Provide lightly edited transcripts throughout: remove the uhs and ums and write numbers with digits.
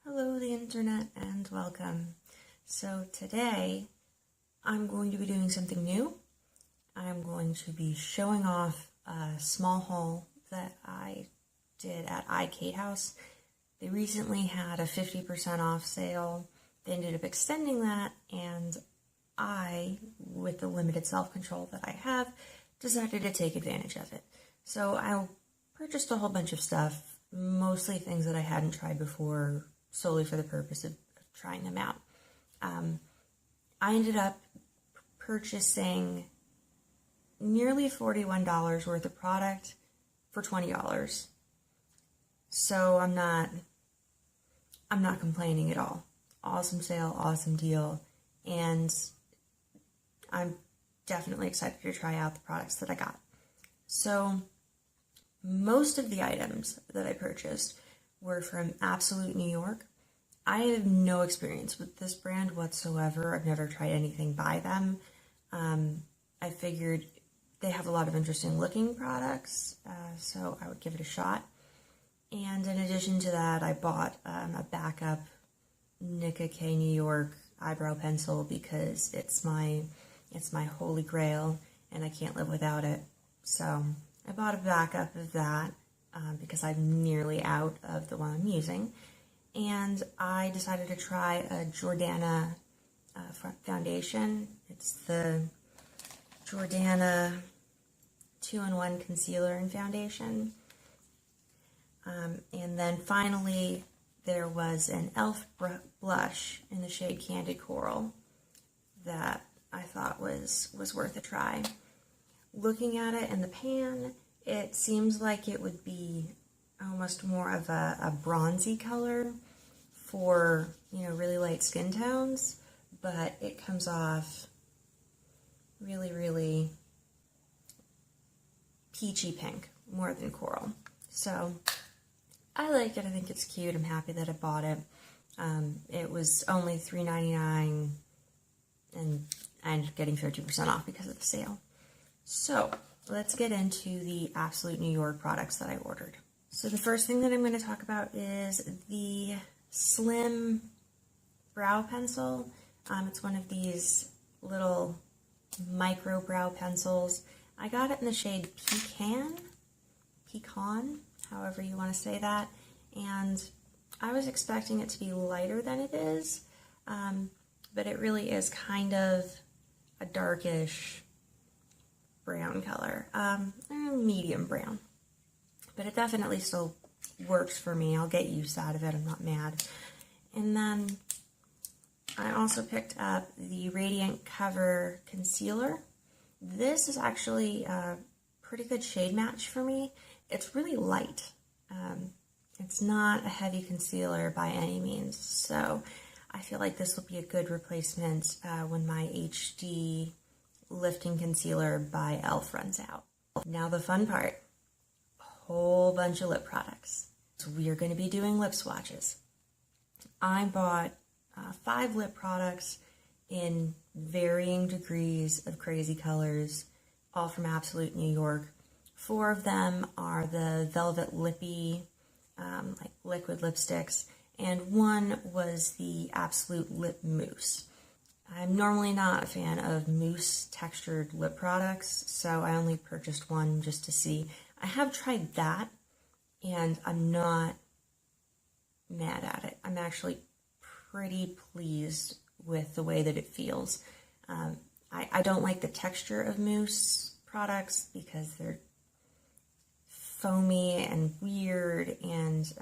Hello, the internet, and welcome. So today, I'm going to be doing something new. I'm going to be showing off a small haul that I did at ikatehouse. They recently had a 50% off sale. They ended up extending that, and I, with the limited self-control that I have, decided to take advantage of it. So I purchased a whole bunch of stuff, mostly things that I hadn't tried before, solely for the purpose of trying them out. I ended up purchasing nearly $41 worth of product for $20. So I'm not complaining at all. Awesome sale, awesome deal, and I'm definitely excited to try out the products that I got. So most of the items that I purchased were from Absolute New York. I have no experience with this brand whatsoever. I've never tried anything by them. I figured they have a lot of interesting looking products, so I would give it a shot. And in addition to that, I bought a backup Ikatehouse New York eyebrow pencil because it's my holy grail and I can't live without it. So I bought a backup of that because I'm nearly out of the one I'm using. And I decided to try a Jordana foundation. It's the Jordana 2-in-1 concealer and foundation. And then finally, there was an e.l.f. blush in the shade Candid Coral that I thought was worth a try. Looking at it in the pan, it seems like it would be almost more of a bronzy color for, really light skin tones, but it comes off really, really peachy pink more than coral. So I like it. I think it's cute. I'm happy that I bought it. It was only $3.99 and I ended up getting 50% off because of the sale. So let's get into the Absolute New York products that I ordered. So the first thing that I'm going to talk about is the Slim Brow Pencil. It's one of these little micro brow pencils. I got it in the shade Pecan, however you want to say that, and I was expecting it to be lighter than it is, but it really is kind of a darkish brown color, medium brown, but it definitely still works for me. I'll get used out of it. I'm not mad. And then I also picked up the Radiant Cover Concealer. This is actually a pretty good shade match for me. It's really light. It's not a heavy concealer by any means, so I feel like this will be a good replacement when my HD Lifting Concealer by e.l.f. runs out. Now the fun part. Whole bunch of lip products. So we are going to be doing lip swatches. I bought 5 lip products in varying degrees of crazy colors, all from Absolute New York. 4 of them are the Velvet Lippy, like liquid lipsticks, and 1 was the Absolute Lip Mousse. I'm normally not a fan of mousse textured lip products, so I only purchased 1 just to see. I have tried that, and I'm not mad at it. I'm actually pretty pleased with the way that it feels. I don't like the texture of mousse products because they're foamy and weird, and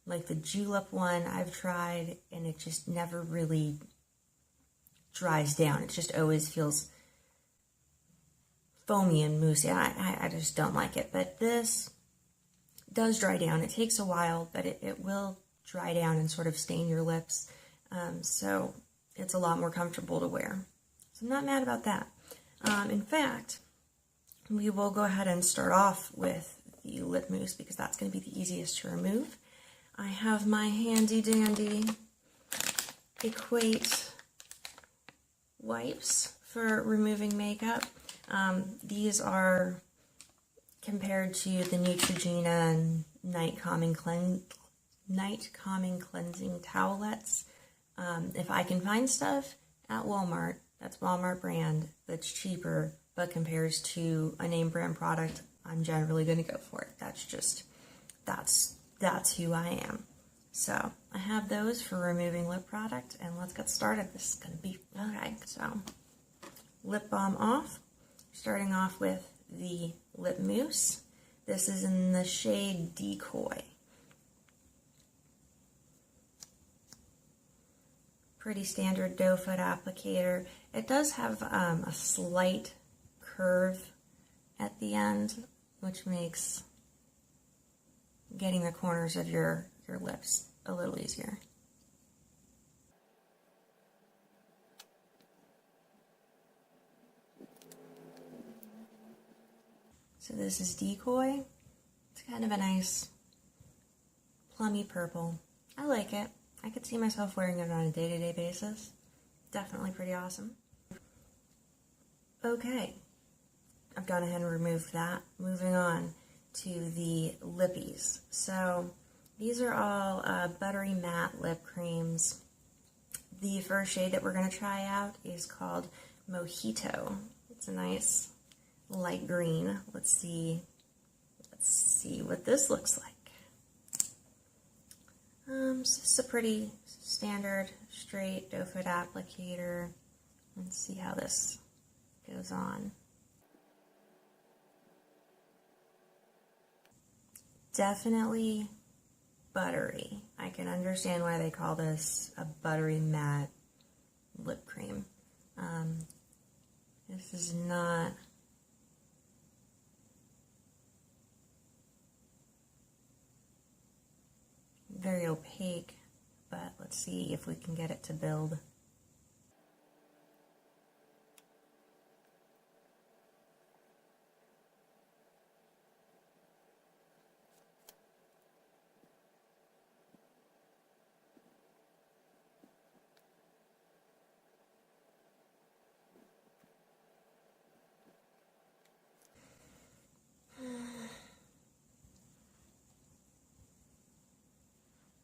like the julep one I've tried, and it just never really dries down. It just always feels foamy and moussey. I just don't like it. But this does dry down. It takes a while, but it will dry down and sort of stain your lips. So it's a lot more comfortable to wear. So I'm not mad about that. In fact, we will go ahead and start off with the lip mousse because that's going to be the easiest to remove. I have my handy dandy Equate wipes for removing makeup. These are compared to the Neutrogena Night Calming Night Calming Cleansing Towelettes. If I can find stuff at Walmart, that's Walmart brand, that's cheaper, but compares to a name brand product, I'm generally going to go for it. That's who I am. So I have those for removing lip product, and let's get started. This is going to be, okay, so lip balm off. Starting off with the lip mousse. This is in the shade Decoy. Pretty standard doe foot applicator. It does have a slight curve at the end, which makes getting the corners of your lips a little easier. So this is Decoy. It's kind of a nice plummy purple. I like it. I could see myself wearing it on a day-to-day basis. Definitely pretty awesome. Okay, I've gone ahead and removed that. Moving on to the lippies. So these are all buttery matte lip creams. The first shade that we're going to try out is called Mojito. It's a nice light green. Let's see what this looks like. So this is a pretty standard straight doe foot applicator. Let's see how this goes on. Definitely buttery. I can understand why they call this a buttery matte lip cream. This is not very opaque, but let's see if we can get it to build.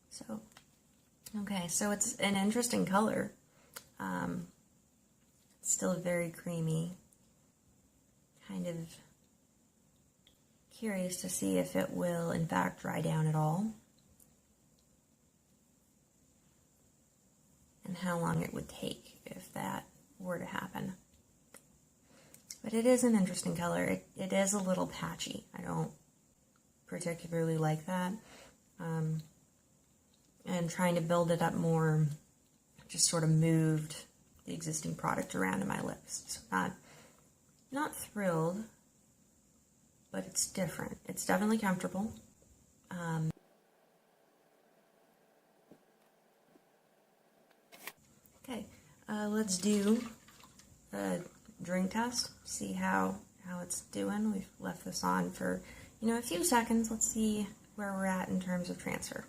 So, okay, so it's an interesting color. It's still very creamy. Kind of curious to see if it will, in fact, dry down at all. And how long it would take if that were to happen. But it is an interesting color. It is a little patchy. I don't particularly like that. And trying to build it up more, just sort of moved the existing product around in my lips. So not thrilled, but it's different. It's definitely comfortable. Okay, let's do a drink test, see how it's doing. We've left this on for, a few seconds. Let's see where we're at in terms of transfer.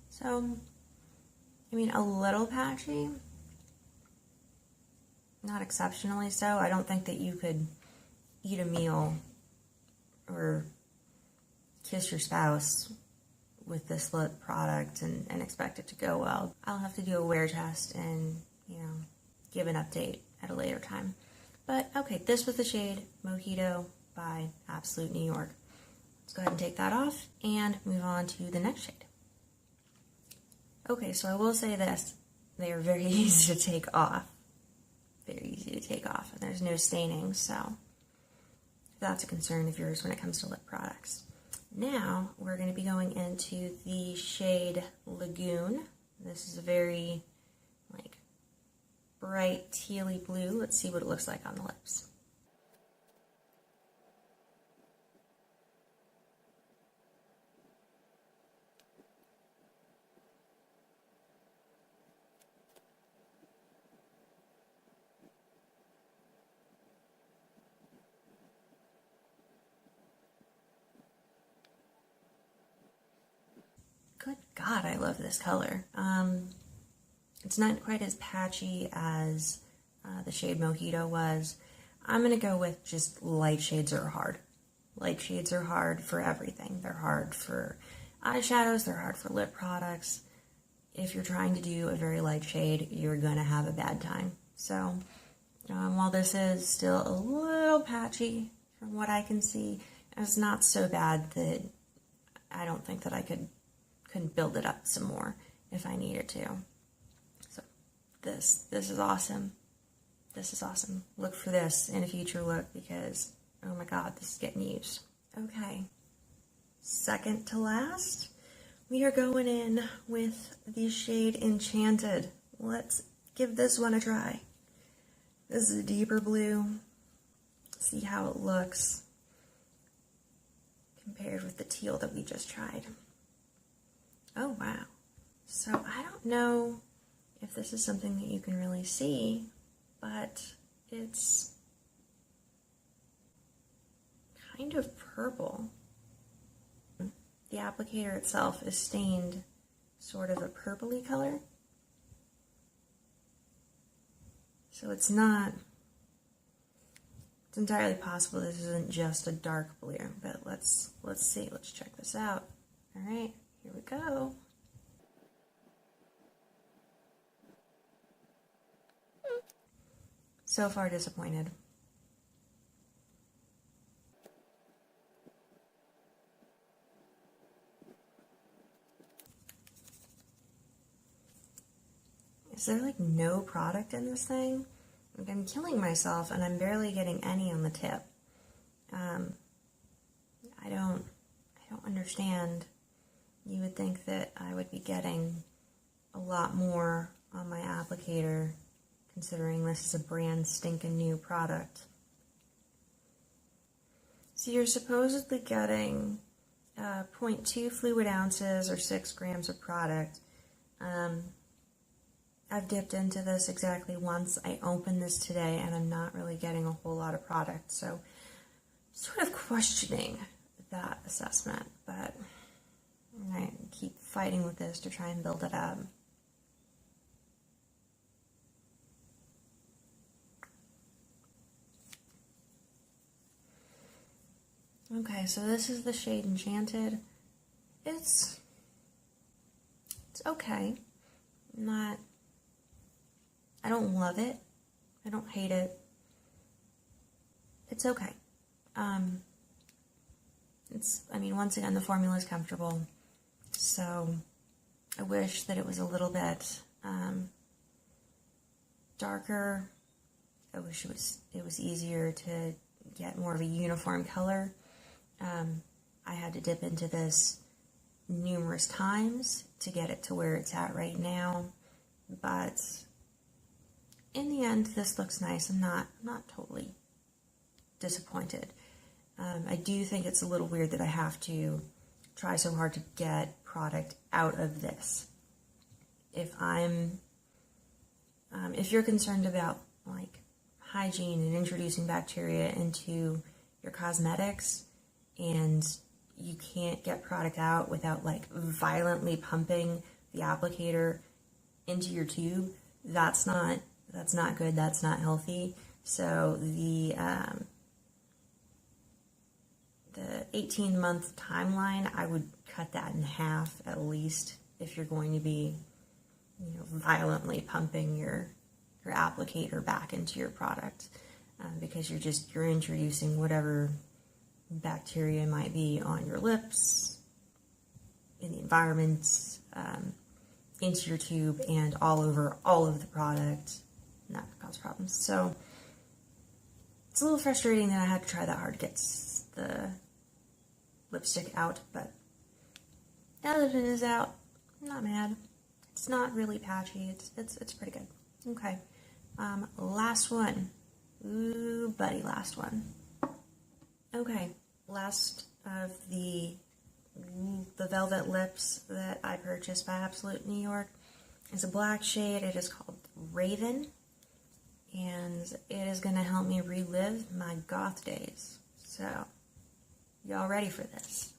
So, a little patchy, not exceptionally so. I don't think that you could eat a meal or kiss your spouse with this lip product and expect it to go well. I'll have to do a wear test and, give an update at a later time. But, okay, this was the shade Mojito by Absolute New York. Let's go ahead and take that off and move on to the next shade. Okay, so I will say this, they are very easy to take off. Very easy to take off, and there's no staining, so that's a concern of yours when it comes to lip products. Now, we're going to be going into the shade Lagoon. This is a very, bright tealy blue. Let's see what it looks like on the lips. Good God, I love this color. It's not quite as patchy as the shade Mojito was. I'm going to go with just light shades are hard. Light shades are hard for everything. They're hard for eyeshadows, they're hard for lip products. If you're trying to do a very light shade, you're going to have a bad time. So while this is still a little patchy from what I can see, it's not so bad that I don't think that I couldn't build it up some more if I needed to. So this is awesome. This is awesome. Look for this in a future look because, oh my god, this is getting used. Okay, second to last, we are going in with the shade Enchanted. Let's give this one a try. This is a deeper blue. See how it looks compared with the teal that we just tried. Oh wow. So I don't know if this is something that you can really see, but it's kind of purple. The applicator itself is stained sort of a purpley color. So it's entirely possible this isn't just a dark blue, but let's see, let's check this out. All right, here we go. So far disappointed. Is there like no product in this thing? Like, I'm killing myself and I'm barely getting any on the tip. I don't understand. You would think that I would be getting a lot more on my applicator, considering this is a brand stinking new product. So you're supposedly getting 0.2 fluid ounces or 6 grams of product. I've dipped into this exactly once. I opened this today and I'm not really getting a whole lot of product, so sort of questioning that assessment, but I keep fighting with this to try and build it up. Okay, so this is the shade Enchanted. It's okay. I don't love it. I don't hate it. It's okay. I mean, once again, the formula is comfortable, so I wish that it was a little bit darker. I wish it was easier to get more of a uniform color. I had to dip into this numerous times to get it to where it's at right now, but in the end, this looks nice. I'm not totally disappointed. I do think it's a little weird that I have to try so hard to get product out of this. If you're concerned about like hygiene and introducing bacteria into your cosmetics and you can't get product out without like violently pumping the applicator into your tube, that's not good, that's not healthy. So the 18-month timeline, I would cut that in half at least if you're going to be, violently pumping your applicator back into your product, because you're introducing whatever bacteria might be on your lips, in the environment, into your tube, and all over all of the product, and that could cause problems. So it's a little frustrating that I had to try that hard to get the lipstick out, but now that it is out, I'm not mad. It's not really patchy. It's pretty good. Okay, last one. Ooh, buddy, last one. Okay, last of the velvet lips that I purchased by Absolute New York is a black shade. It is called Raven, and it is going to help me relive my goth days. So, y'all ready for this?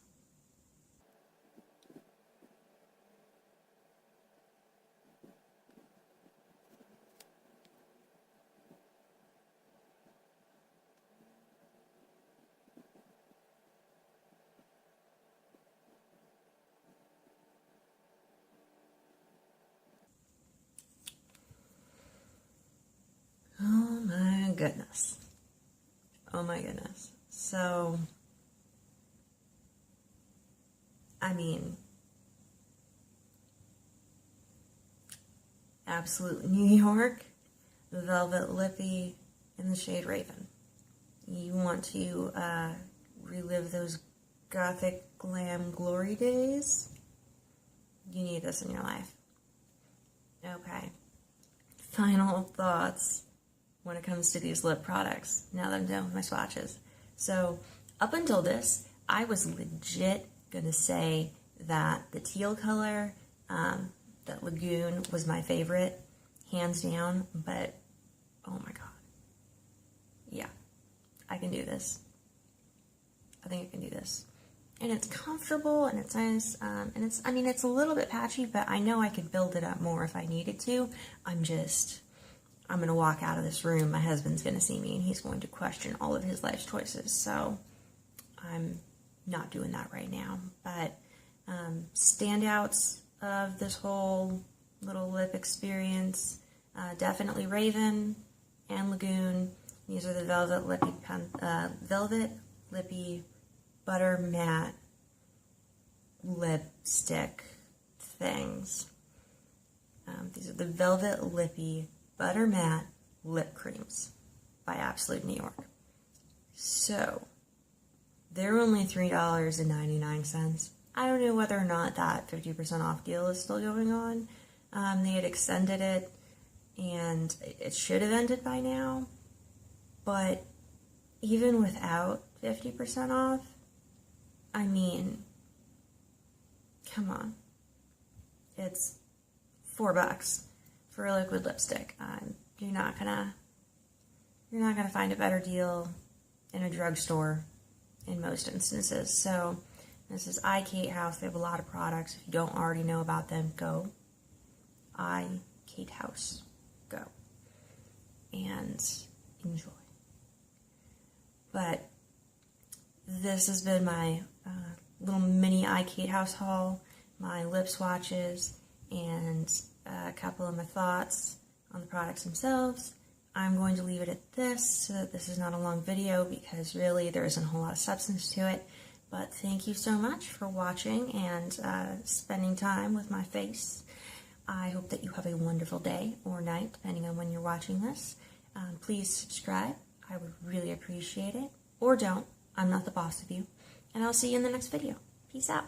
goodness. Oh my goodness. So, I mean, Absolute New York Velvet Lippy in the shade Raven. You want to relive those gothic glam glory days? You need this in your life. Okay. Final thoughts when it comes to these lip products, now that I'm done with my swatches. So, up until this, I was legit gonna say that the teal color, that Lagoon, was my favorite, hands down, but oh my god. Yeah, I can do this. I think I can do this. And it's comfortable, and it's nice, and it's, I mean, it's a little bit patchy, but I know I could build it up more if I needed to. I'm going to walk out of this room, my husband's going to see me, and he's going to question all of his life's choices, so I'm not doing that right now. But standouts of this whole little lip experience, definitely Raven and Lagoon. These are the Velvet Lippy Butter Matte lipstick things. These are the Velvet Lippy Butter Matte Lip Creams by Absolute New York. So, they're only $3.99. I don't know whether or not that 50% off deal is still going on. They had extended it, and it should have ended by now. But even without 50% off, I mean, come on. It's $4 for a liquid lipstick. You're not gonna find a better deal in a drugstore in most instances. So this is ikatehouse. They have a lot of products. If you don't already know about them, go. ikatehouse. Go. And enjoy. But this has been my little mini ikatehouse haul, my lip swatches, and a couple of my thoughts on the products themselves. I'm going to leave it at this, so that this is not a long video, because really there isn't a whole lot of substance to it. But thank you so much for watching and spending time with my face. I hope that you have a wonderful day or night, depending on when you're watching this. Please subscribe. I would really appreciate it. Or don't. I'm not the boss of you. And I'll see you in the next video. Peace out.